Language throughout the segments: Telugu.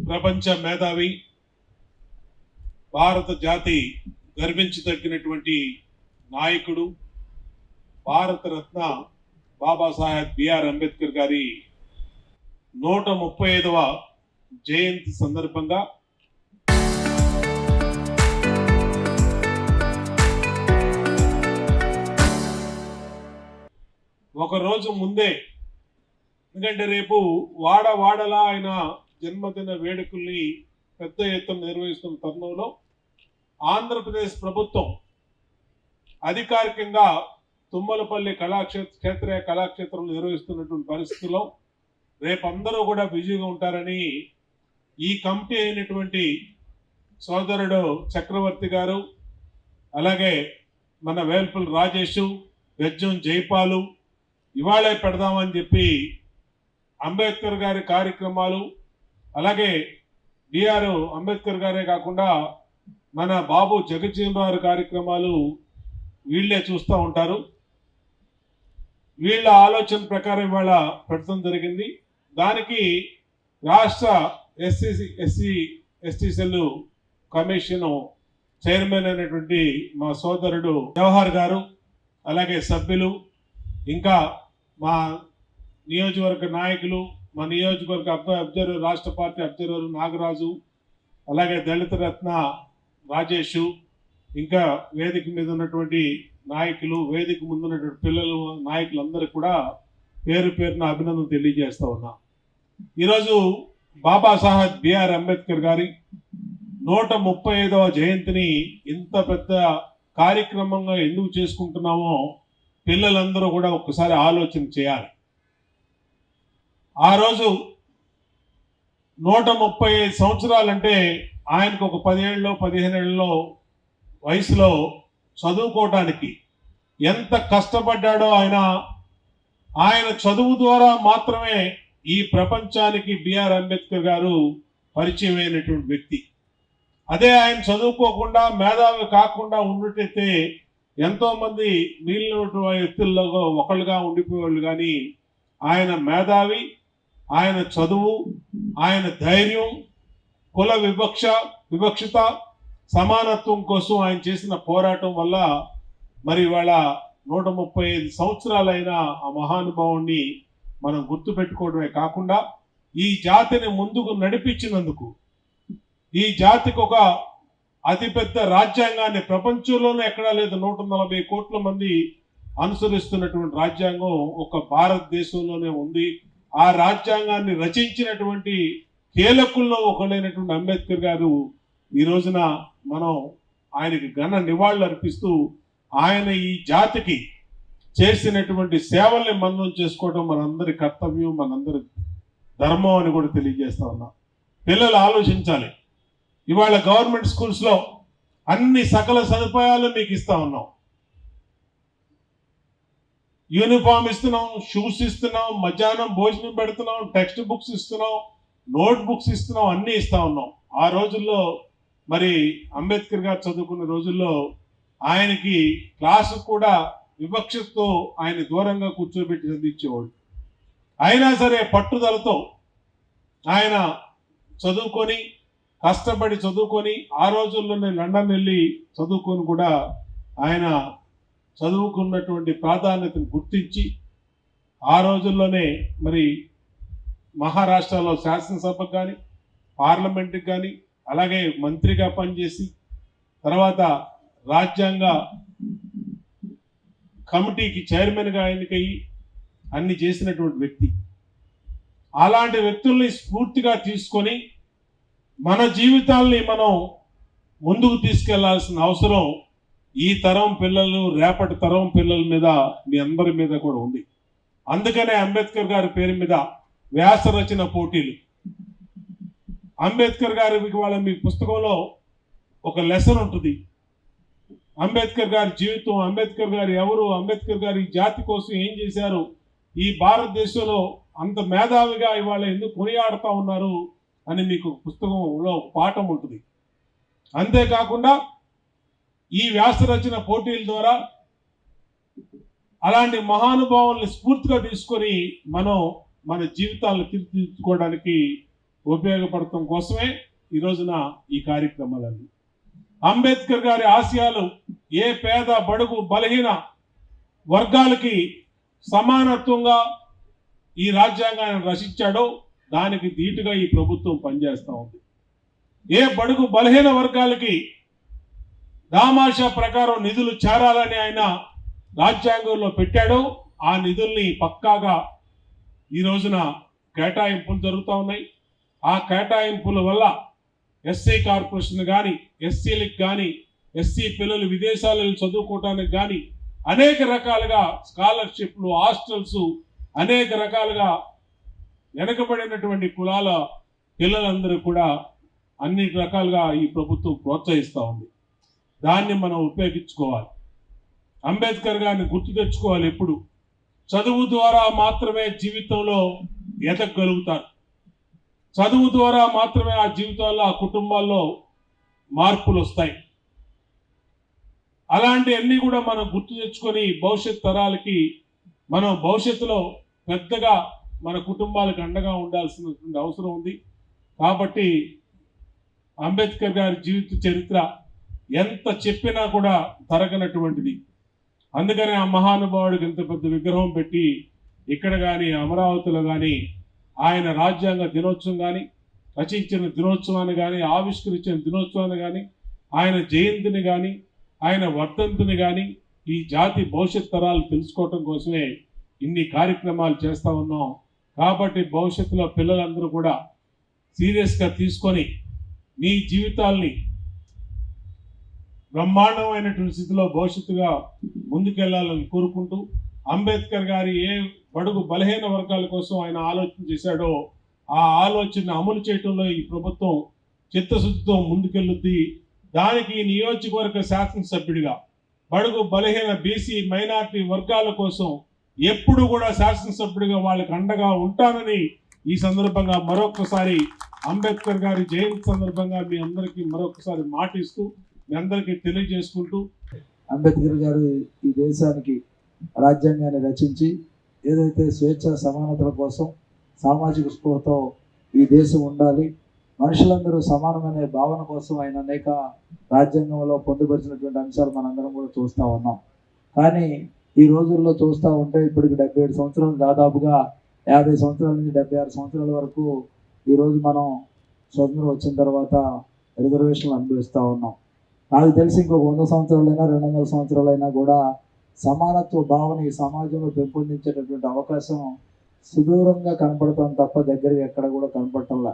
ప్రపంచ మేధావి, భారత జాతి గర్వించదగినటువంటి నాయకుడు, భారత రత్న బాబాసాహెబ్ బిఆర్ అంబేద్కర్ గారి 135వ జయంతి సందర్భంగా ఒక రోజు ముందే, ఎందుకంటే రేపు వాడలా ఆయన జన్మదిన వేడుకల్ని పెద్ద ఎత్తున నిర్వహిస్తున్న తరుణంలో ఆంధ్రప్రదేశ్ ప్రభుత్వం అధికారికంగా తుమ్మలపల్లి క్షేత్రీయ కళాక్షేత్రంలో నిర్వహిస్తున్నటువంటి పరిస్థితుల్లో రేపు అందరూ కూడా బిజీగా ఉంటారని ఈ కమిటీ అయినటువంటి సోదరుడు చక్రవర్తి గారు, అలాగే మన వేల్పుల్ రాజేష్, గజ్జం జైపాలు ఇవాళే పెడదామని చెప్పి అంబేద్కర్ గారి కార్యక్రమాలు, అలాగే బిఆర్ అంబేద్కర్ గారే కాకుండా మన బాబు జగజ్జీవనరావు కార్యక్రమాలు వీళ్ళే చూస్తూ ఉంటారు. వీళ్ళ ఆలోచన ప్రకారం ఇవాళ పెట్టడం జరిగింది. దానికి రాష్ట్ర ఎస్సీ సెల్ కమిషన్ చైర్మన్ అయినటువంటి మా సోదరుడు జవహర్ గారు, అలాగే సభ్యులు, ఇంకా మా నియోజకవర్గ నాయకులు, మా నియోజకవర్గ అబ్జర్వర్, రాష్ట్ర పార్టీ అబ్జర్వర్ నాగరాజు, అలాగే దళిత రత్న రాజేష్, ఇంకా వేదిక మీద ఉన్నటువంటి నాయకులు, వేదిక ముందు ఉన్నటువంటి పిల్లలు, నాయకులందరూ కూడా పేరు పేరున అభినందన తెలియజేస్తా ఉన్నా. ఈరోజు బాబాసాహెబ్ బిఆర్ అంబేద్కర్ గారి 135వ జయంతిని ఇంత పెద్ద కార్యక్రమంగా ఎందుకు చేసుకుంటున్నామో పిల్లలందరూ కూడా ఒక్కసారి ఆలోచన చేయాలి. ఆ రోజు 135 సంవత్సరాలంటే ఆయనకు ఒక 10 ఏళ్ళలో వయసులో చదువుకోవటానికి ఎంత కష్టపడ్డాడో ఆయన చదువు ద్వారా మాత్రమే ఈ ప్రపంచానికి బిఆర్ అంబేద్కర్ గారు పరిచయం అయినటువంటి వ్యక్తి. అదే ఆయన చదువుకోకుండా మేధావి కాకుండా ఉన్నట్టయితే ఎంతో మంది మిగిలిన వ్యక్తుల్లో ఒకళ్ళుగా ఉండిపోయేవాళ్ళు. కానీ ఆయన మేధావి, ఆయన చదువు, ఆయన ధైర్యం, కుల వివక్షత సమానత్వం కోసం ఆయన చేసిన పోరాటం వల్ల మరి ఇవాళ 135 సంవత్సరాలైన ఆ మహానుభావుణ్ణి మనం గుర్తుపెట్టుకోవడమే కాకుండా ఈ జాతిని ముందుకు నడిపించినందుకు, ఈ జాతికి ఒక అతిపెద్ద రాజ్యాంగాన్ని ప్రపంచంలోనే ఎక్కడా లేదు, 140 కోట్ల మంది అనుసరిస్తున్నటువంటి రాజ్యాంగం ఒక భారతదేశంలోనే ఉంది. ఆ రాజ్యాంగాన్ని రచించినటువంటి కీలకుల్లో ఒకళ్ళైనటువంటి అంబేద్కర్ గారు ఈ రోజున మనం ఆయనకి ఘన నివాళులు అర్పిస్తూ ఆయన ఈ జాతికి చేసినటువంటి సేవల్ని మనం చేసుకోవడం మనందరి కర్తవ్యం, మనందరి ధర్మం అని కూడా తెలియజేస్తా ఉన్నాం. పిల్లలు ఆలోచించాలి. ఇవాళ గవర్నమెంట్ స్కూల్స్లో అన్ని సకల సదుపాయాలు మీకు ఇస్తా ఉన్నాం. యూనిఫామ్ ఇస్తున్నాం, షూస్ ఇస్తున్నాం, మధ్యాహ్నం భోజనం పెడుతున్నాం, టెక్స్ట్ బుక్స్ ఇస్తున్నాం, నోట్ బుక్స్ ఇస్తున్నాం, అన్నీ ఇస్తా ఉన్నాం. ఆ రోజుల్లో మరి అంబేద్కర్ గారు చదువుకున్న రోజుల్లో ఆయనకి క్లాసు కూడా వివక్షతో ఆయన దూరంగా కూర్చోబెట్టి చదివించేవాడు. అయినా సరే పట్టుదలతో ఆయన చదువుకొని, కష్టపడి చదువుకొని, ఆ రోజుల్లోనే లండన్ వెళ్ళి చదువుకొని కూడా ఆయన చదువుకున్నటువంటి ప్రాధాన్యతను గుర్తించి ఆ రోజుల్లోనే మరి మహారాష్ట్రలో శాసనసభకు కానీ, పార్లమెంటుకి కానీ, అలాగే మంత్రిగా పనిచేసి తర్వాత రాజ్యాంగ కమిటీకి చైర్మన్గా ఎన్నికయ్యి అన్ని చేసినటువంటి వ్యక్తి. అలాంటి వ్యక్తుల్ని స్ఫూర్తిగా తీసుకొని మన జీవితాల్ని మనం ముందుకు తీసుకెళ్లాల్సిన అవసరం ఈ తరం పిల్లలు, రేపటి తరం పిల్లల మీద, మీ అందరి మీద కూడా ఉంది. అందుకనే అంబేద్కర్ గారి పేరు మీద వ్యాస రచన పోటీలు. అంబేద్కర్ గారి వాళ్ళ మీ పుస్తకంలో ఒక లెసన్ ఉంటుంది. అంబేద్కర్ గారి జీవితం, అంబేద్కర్ గారు ఎవరు, అంబేద్కర్ గారు ఈ జాతి కోసం ఏం చేశారు, ఈ భారతదేశంలో అంత మేధావిగా ఇవాళ ఎందుకు కొనియాడుతూ ఉన్నారు అని మీకు పుస్తకంలో ఒక పాఠం ఉంటుంది. అంతేకాకుండా ఈ వ్యాస రచన పోటీల ద్వారా అలాంటి మహానుభావుల్ని స్ఫూర్తిగా తీసుకొని మనం మన జీవితాలను తీర్చిదిద్దుకోవడానికి ఉపయోగపడటం కోసమే ఈ రోజున ఈ కార్యక్రమాలన్నీ. అంబేద్కర్ గారి ఆశయాలు ఏ పేద బడుగు బలహీన వర్గాలకి సమానత్వంగా ఈ రాజ్యాంగాన్ని రచించాడో దానికి ధీటుగా ఈ ప్రభుత్వం పనిచేస్తూ ఉంది. ఏ బడుగు బలహీన వర్గాలకి దామాషా ప్రకారం నిధులు చేరాలని ఆయన రాజ్యాంగంలో పెట్టాడో ఆ నిధుల్ని పక్కాగా ఈ రోజున కేటాయింపులు జరుగుతూ ఉన్నాయి. ఆ కేటాయింపుల వల్ల ఎస్సీ కార్పొరేషన్ కానీ, ఎస్సీలకు కానీ, ఎస్సీ పిల్లలు విదేశాలలో చదువుకోవటానికి కానీ అనేక రకాలుగా స్కాలర్షిప్లు, హాస్టల్స్, అనేక రకాలుగా వెనకబడినటువంటి కులాల పిల్లలందరూ కూడా అన్ని రకాలుగా ఈ ప్రభుత్వం ప్రోత్సహిస్తూ ఉంది. దాన్ని మనం ఉపయోగించుకోవాలి. అంబేద్కర్ గారిని గుర్తు తెచ్చుకోవాలి. ఎప్పుడు చదువు ద్వారా మాత్రమే జీవితంలో ఎదగలుగుతారు. చదువు ద్వారా మాత్రమే ఆ జీవితాల్లో, ఆ కుటుంబాల్లో మార్పులు వస్తాయి. అలాంటివన్నీ కూడా మనం గుర్తు తెచ్చుకొని భవిష్యత్ తరాలకి మనం భవిష్యత్తులో పెద్దగా మన కుటుంబాలకు అండగా ఉండాల్సినటువంటి అవసరం ఉంది. కాబట్టి అంబేద్కర్ గారి జీవిత చరిత్ర ఎంత చెప్పినా కూడా తరగనటువంటిది. అందుకని ఆ మహానుభావుడికి ఇంత పెద్ద విగ్రహం పెట్టి ఇక్కడ కానీ, అమరావతిలో కానీ ఆయన రాజ్యాంగ దినోత్సవం కానీ, రచించిన దినోత్సవాన్ని కానీ, ఆవిష్కరించిన దినోత్సవాన్ని కానీ, ఆయన జయంతిని కానీ, ఆయన వర్ధంతిని కానీ ఈ జాతి భవిష్యత్ తరాలు తెలుసుకోవటం కోసమే ఇన్ని కార్యక్రమాలు చేస్తూ ఉన్నాం. కాబట్టి భవిష్యత్తులో పిల్లలందరూ కూడా సీరియస్గా తీసుకొని మీ జీవితాల్ని బ్రహ్మాండమైనటువంటి స్థితిలో భవిష్యత్తుగా ముందుకెళ్లాలని కోరుకుంటూ, అంబేద్కర్ గారి ఏ బడుగు బలహీన వర్గాల కోసం ఆయన ఆలోచన చేశాడో ఆ ఆలోచన అమలు చేయడంలో ఈ ప్రభుత్వం చిత్తశుద్ధితో ముందుకెళ్తుంది. దానికి నియోజకవర్గ శాసనసభ్యుడిగా బడుగు బలహీన బీసీ మైనార్టీ వర్గాల కోసం ఎప్పుడు కూడా శాసనసభ్యుడిగా వాళ్ళకి అండగా ఉంటానని ఈ సందర్భంగా మరొకసారి అంబేద్కర్ గారి జయంతి సందర్భంగా మీ అందరికీ మరొకసారి మాటిస్తూ మీ అందరికీ తెలియజేసుకుంటూ, అంబేద్కర్ గారు ఈ దేశానికి రాజ్యాంగాన్ని రచించి ఏదైతే స్వేచ్ఛ సమానతల కోసం సామాజిక స్పృహతో ఈ దేశం ఉండాలి, మనుషులందరూ సమానమైన భావన కోసం ఆయన అనేక రాజ్యాంగంలో పొందుపరిచినటువంటి అంశాలు మనందరం కూడా చూస్తూ ఉన్నాం. కానీ ఈ రోజుల్లో చూస్తూ ఉంటే ఇప్పటికి 77 సంవత్సరాలు, దాదాపుగా 50 సంవత్సరాల నుంచి 76 సంవత్సరాల వరకు ఈరోజు మనం స్వతంత్రం వచ్చిన తర్వాత రిజర్వేషన్లు అనుభవిస్తూ ఉన్నాం. నాకు తెలిసి ఇంకొక 100 సంవత్సరాలైనా 200 సంవత్సరాలైనా కూడా సమానత్వ భావన ఈ సమాజంలో పెంపొందించేటటువంటి అవకాశం సుదూరంగా కనపడతాం తప్ప దగ్గరగా ఎక్కడ కూడా కనపడటంలా.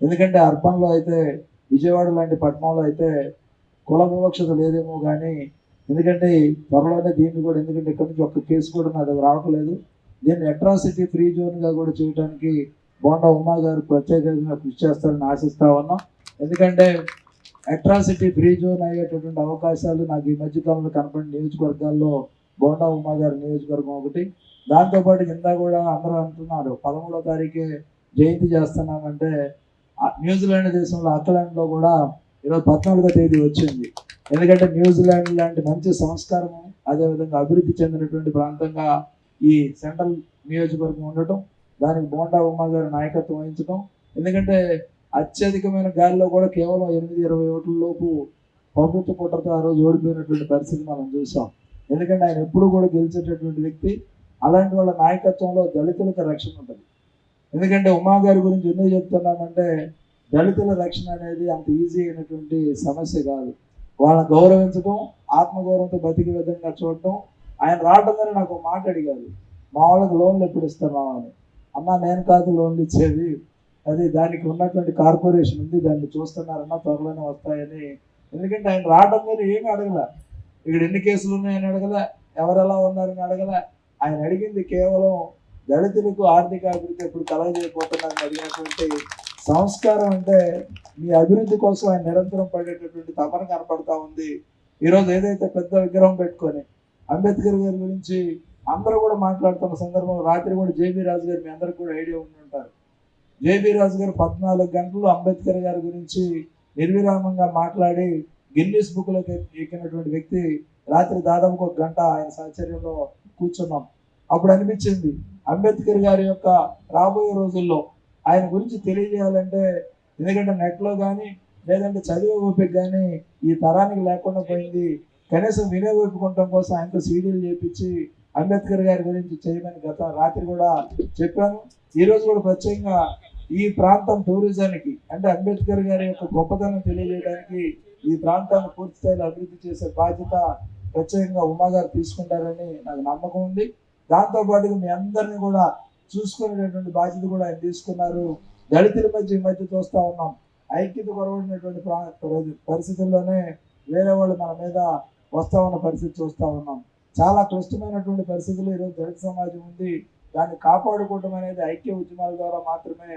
ఎందుకంటే అర్బన్లో అయితే, విజయవాడ లాంటి పట్టణంలో అయితే కుల వివక్షత లేదేమో కానీ, ఎందుకంటే త్వరలోనే దీన్ని కూడా, ఎందుకంటే ఇక్కడ నుంచి ఒక్క కేసు కూడా నా దగ్గర రావట్లేదు, దీన్ని అట్రాసిటీ ఫ్రీ జోన్గా కూడా చేయడానికి బోండా ఉమా గారు ప్రత్యేకంగా కృషి చేస్తారని ఆశిస్తా ఉన్నాం. ఎందుకంటే అట్రాసిటీ ఫ్రీ జోన్ అయ్యేటటువంటి అవకాశాలు నాకు ఈ మధ్యకాలంలో కనపడిన నియోజకవర్గాల్లో బోండా ఉమా గారి నియోజకవర్గం ఒకటి. దాంతోపాటు కింద కూడా అందరూ అంటున్నారు 13వ తారీఖే జయంతి చేస్తున్నామంటే, న్యూజిలాండ్ దేశంలో ఆక్లాండ్లో కూడా ఈరోజు 14వ తేదీ వచ్చింది. ఎందుకంటే న్యూజిలాండ్ లాంటి మంచి సంస్కారము, అదేవిధంగా అభివృద్ధి చెందినటువంటి ప్రాంతంగా ఈ సెంట్రల్ నియోజకవర్గం ఉండటం, దానికి బోండా ఉమా గారి నాయకత్వం వహించడం. ఎందుకంటే అత్యధికమైన గాలిలో కూడా కేవలం 8-20 ఓట్ల లోపు ప్రభుత్వ కుట్రతో ఆ రోజు ఓడిపోయినటువంటి పరిస్థితి మనం చూసాం. ఎందుకంటే ఆయన ఎప్పుడు కూడా గెలిచేటటువంటి వ్యక్తి. అలాంటి వాళ్ళ నాయకత్వంలో దళితులకు రక్షణ ఉంటుంది. ఎందుకంటే ఉమా గారి గురించి ఎందుకు చెప్తున్నామంటే, దళితుల రక్షణ అనేది అంత ఈజీ అయినటువంటి సమస్య కాదు. వాళ్ళని గౌరవించడం, ఆత్మగౌరవంతో బతికే విధంగా చూడటం. ఆయన రావడంగానే నాకు మాట అడిగారు, మా వాళ్ళకి లోన్లు ఎప్పుడు ఇస్తున్నావు అని. అన్నా నేను కాదు లోన్లు ఇచ్చేది, అది దానికి ఉన్నటువంటి కార్పొరేషన్ ఉంది, దాన్ని చూస్తున్నారన్నా త్వరలోనే వస్తాయని. ఎందుకంటే ఆయన రావడంగానే ఏమీ అడగల, ఇక్కడ ఎన్ని కేసులు ఉన్నాయని అడగల, ఎవరెలా ఉన్నారని అడగల. ఆయన అడిగింది కేవలం దళితులకు ఆర్థిక అభివృద్ధి ఎప్పుడు కలగజేయకపోతున్నారని అడిగినటువంటి సంస్కారం. అంటే మీ అభివృద్ధి కోసం ఆయన నిరంతరం పడేటటువంటి తపన కనపడతా ఉంది. ఈరోజు ఏదైతే పెద్ద విగ్రహం పెట్టుకొని అంబేద్కర్ గారి గురించి అందరూ కూడా మాట్లాడుతున్న సందర్భంలో రాత్రి కూడా జేబీ రాజు గారు, మీ అందరికి కూడా ఐడియా ఉండి ఉంటారు, జేబీ రాజు గారు 14 గంటలు అంబేద్కర్ గారి గురించి నిర్విరామంగా మాట్లాడి గిన్నీస్ బుక్లోకి ఎక్కినటువంటి వ్యక్తి. రాత్రి దాదాపు 1 గంట ఆయన సాహచర్యంలో కూర్చున్నాం. అప్పుడు అనిపించింది అంబేద్కర్ గారి యొక్క రాబోయే రోజుల్లో ఆయన గురించి తెలియజేయాలంటే, ఎందుకంటే నెట్లో కానీ లేదంటే చదివే ఓపిక కానీ ఈ తరానికి లేకుండా పోయింది. కనీసం వినే ఓపికంటం కోసం ఆయనతో సీడీలు చేపించి అంబేద్కర్ గారి గురించి చేయమని గత రాత్రి కూడా చెప్పాను. ఈరోజు కూడా ప్రత్యేకంగా ఈ ప్రాంతం టూరిజానికి అంటే అంబేద్కర్ గారి యొక్క గొప్పతనం తెలియజేయడానికి ఈ ప్రాంతాన్ని పూర్తి స్థాయిలో అభివృద్ధి చేసే బాధ్యత ప్రత్యేకంగా ఉమా గారు తీసుకుంటారని నాకు నమ్మకం ఉంది. దాంతోపాటుగా మీ అందరినీ కూడా చూసుకునేటటువంటి బాధ్యత కూడా ఆయన తీసుకున్నారు. దళితుల మధ్య ఈ మధ్య చూస్తూ ఉన్నాం, ఐక్యత కొరవడినటువంటి పరిస్థితుల్లోనే వేరే వాళ్ళు మన మీద వస్తూ ఉన్న పరిస్థితి చూస్తూ ఉన్నాం. చాలా క్లిష్టమైనటువంటి పరిస్థితులు ఈరోజు దళిత సమాజం ఉంది. దాన్ని కాపాడుకోవడం అనేది ఐక్య ఉద్యమాల ద్వారా మాత్రమే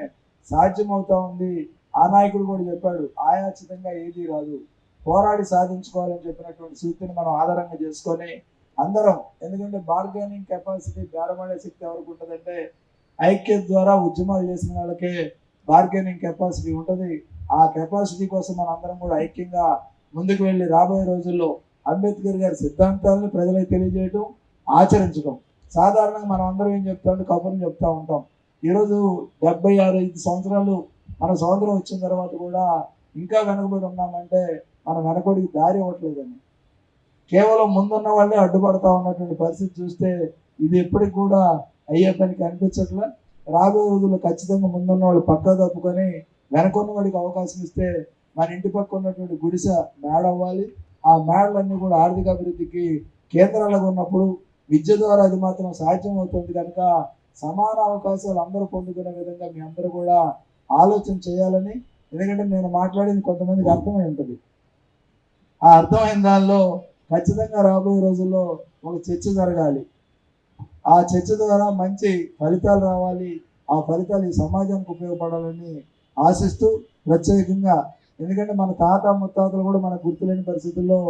సాధ్యమవుతా ఉంది. ఆ నాయకుడు కూడా చెప్పాడు, ఆయాచితంగా ఏదీ రాదు, పోరాడి సాధించుకోవాలని చెప్పినటువంటి సూక్తిని మనం ఆధారంగా చేసుకొని అందరం, ఎందుకంటే బార్గెనింగ్ కెపాసిటీ, బేరమాడే శక్తి ఎవరికి ఉంటుందంటే ఐక్యత ద్వారా ఉద్యమాలు చేసిన వాళ్ళకే బార్గెనింగ్ కెపాసిటీ ఉంటుంది. ఆ కెపాసిటీ కోసం మనం అందరం కూడా ఐక్యంగా ముందుకు వెళ్ళి రాబోయే రోజుల్లో అంబేద్కర్ గారి సిద్ధాంతాలను ప్రజలకు తెలియజేయడం, ఆచరించడం. సాధారణంగా మనం అందరం ఏం చెప్తామంటే కబుర్లు చెప్తా ఉంటాం. ఈరోజు 75 సంవత్సరాలు మన స్వాతంత్రం వచ్చిన తర్వాత కూడా ఇంకా వెనకబడి ఉన్నామంటే మన వెనకబడికి దారి ఇవ్వట్లేదని, కేవలం ముందున్న వాళ్ళే అడ్డుపడతా ఉన్నటువంటి పరిస్థితి చూస్తే ఇది ఎప్పటికి కూడా అయ్యే పనికి అనిపించట్లే. రాబోయే రోజుల్లో ఖచ్చితంగా ముందున్న వాళ్ళు పక్కా తప్పుకొని వెనకున్న వాడికి అవకాశం ఇస్తే మన ఇంటి పక్క ఉన్నటువంటి గుడిసె మేడ అవ్వాలి. ఆ మేడలన్నీ కూడా ఆర్థిక అభివృద్ధికి కేంద్రాలుగా ఉన్నప్పుడు విద్య ద్వారా అది మాత్రం సాధ్యం అవుతుంది. కనుక సమాన అవకాశాలు అందరూ పొందుకునే విధంగా మీ అందరూ కూడా ఆలోచన చేయాలని, ఎందుకంటే నేను మాట్లాడింది కొంతమందికి అర్థమై ఉంటుంది. ఆ అర్థమైన దానిలో ఖచ్చితంగా రాబోయే రోజుల్లో ఒక చర్చ జరగాలి. ఆ చర్చ ద్వారా మంచి ఫలితాలు రావాలి. ఆ ఫలితాలు ఈ సమాజానికి ఉపయోగపడాలని ఆశిస్తూ ప్రత్యేకంగా, ఎందుకంటే మన తాత ముత్తాతలు కూడా మనకు గుర్తులేని పరిస్థితుల్లో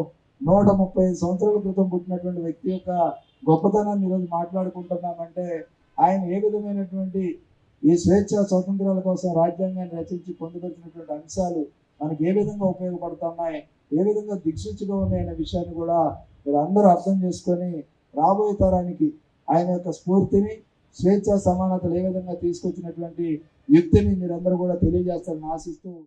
135 సంవత్సరాల క్రితం పుట్టినటువంటి వ్యక్తి యొక్క గొప్పతనాన్ని ఈరోజు మాట్లాడుకుంటున్నామంటే ఆయన ఏ విధమైనటువంటి ఈ స్వేచ్ఛ స్వాతంత్రాల కోసం రాజ్యాంగాన్ని రచించి పొందుపరిచినటువంటి అంశాలు మనకి ఏ విధంగా ఉపయోగపడుతున్నాయి, ఏ విధంగా దిక్సూచిగా ఉన్నాయనే విషయాన్ని కూడా మీరు అందరూ అర్థం చేసుకొని రాబోయే తరానికి ఆయన యొక్క స్ఫూర్తిని, స్వేచ్ఛ సమానతలు ఏ విధంగా తీసుకొచ్చినటువంటి యుక్తిని మీరందరూ కూడా తెలియజేస్తారని ఆశిస్తూ